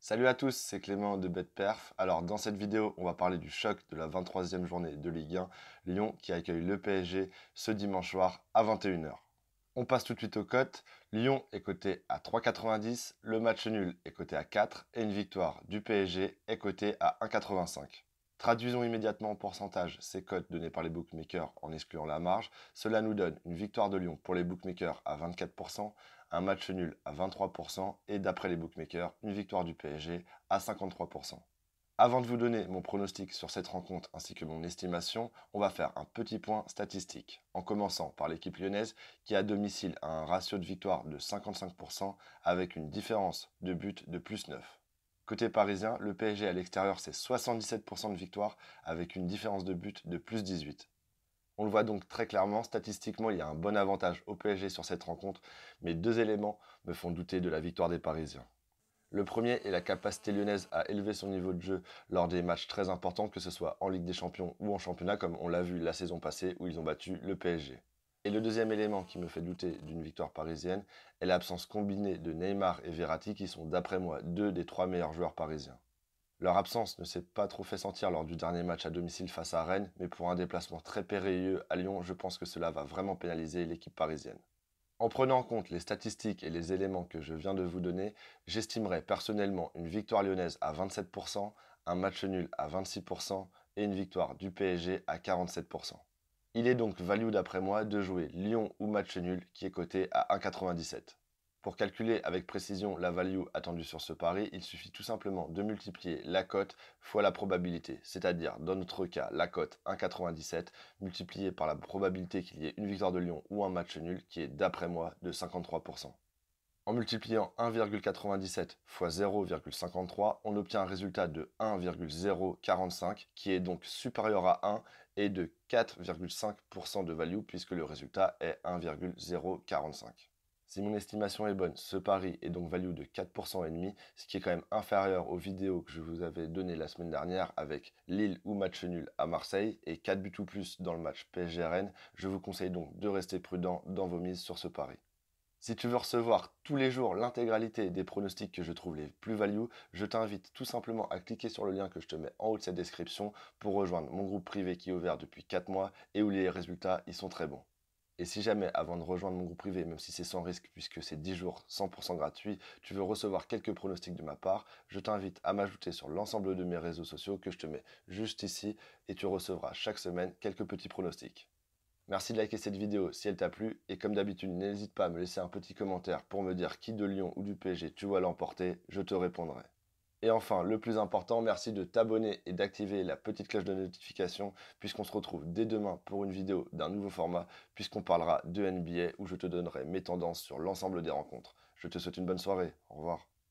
Salut à tous, c'est Clément de BetPerf. Alors dans cette vidéo, on va parler du choc de la 23e journée de Ligue 1, Lyon qui accueille le PSG ce dimanche soir à 21h. On passe tout de suite aux cotes. Lyon est coté à 3,90, le match nul est coté à 4 et une victoire du PSG est cotée à 1,85. Traduisons immédiatement en pourcentage ces cotes données par les bookmakers en excluant la marge. Cela nous donne une victoire de Lyon pour les bookmakers à 24%, un match nul à 23% et d'après les bookmakers, une victoire du PSG à 53%. Avant de vous donner mon pronostic sur cette rencontre ainsi que mon estimation, on va faire un petit point statistique, en commençant par l'équipe lyonnaise qui à domicile a un ratio de victoire de 55% avec une différence de but de plus 9. Côté parisien, le PSG à l'extérieur c'est 77% de victoire avec une différence de but de plus 18. On le voit donc très clairement, statistiquement il y a un bon avantage au PSG sur cette rencontre, mais deux éléments me font douter de la victoire des Parisiens. Le premier est la capacité lyonnaise à élever son niveau de jeu lors des matchs très importants, que ce soit en Ligue des Champions ou en championnat, comme on l'a vu la saison passée où ils ont battu le PSG. Et le deuxième élément qui me fait douter d'une victoire parisienne est l'absence combinée de Neymar et Verratti, qui sont d'après moi deux des trois meilleurs joueurs parisiens. Leur absence ne s'est pas trop fait sentir lors du dernier match à domicile face à Rennes, mais pour un déplacement très périlleux à Lyon, je pense que cela va vraiment pénaliser l'équipe parisienne. En prenant en compte les statistiques et les éléments que je viens de vous donner, j'estimerais personnellement une victoire lyonnaise à 27%, un match nul à 26% et une victoire du PSG à 47%. Il est donc value d'après moi de jouer Lyon ou match nul qui est coté à 1,97. Pour calculer avec précision la value attendue sur ce pari, il suffit tout simplement de multiplier la cote fois la probabilité, c'est-à-dire dans notre cas la cote 1,97 multipliée par la probabilité qu'il y ait une victoire de Lyon ou un match nul qui est d'après moi de 53%. En multipliant 1,97 fois 0,53, on obtient un résultat de 1,045 qui est donc supérieur à 1 et de 4,5% de value puisque le résultat est 1,045. Si mon estimation est bonne, ce pari est donc value de 4% et demi, ce qui est quand même inférieur aux vidéos que je vous avais données la semaine dernière avec Lille ou match nul à Marseille et 4 buts ou plus dans le match PSG Rennes. Je vous conseille donc de rester prudent dans vos mises sur ce pari. Si tu veux recevoir tous les jours l'intégralité des pronostics que je trouve les plus value, je t'invite tout simplement à cliquer sur le lien que je te mets en haut de cette description pour rejoindre mon groupe privé qui est ouvert depuis 4 mois et où les résultats y sont très bons. Et si jamais, avant de rejoindre mon groupe privé, même si c'est sans risque puisque c'est 10 jours 100% gratuit, tu veux recevoir quelques pronostics de ma part, je t'invite à m'ajouter sur l'ensemble de mes réseaux sociaux que je te mets juste ici et tu recevras chaque semaine quelques petits pronostics. Merci de liker cette vidéo si elle t'a plu et comme d'habitude n'hésite pas à me laisser un petit commentaire pour me dire qui de Lyon ou du PSG tu vois l'emporter, je te répondrai. Et enfin, le plus important, merci de t'abonner et d'activer la petite cloche de notification puisqu'on se retrouve dès demain pour une vidéo d'un nouveau format puisqu'on parlera de NBA où je te donnerai mes tendances sur l'ensemble des rencontres. Je te souhaite une bonne soirée, au revoir.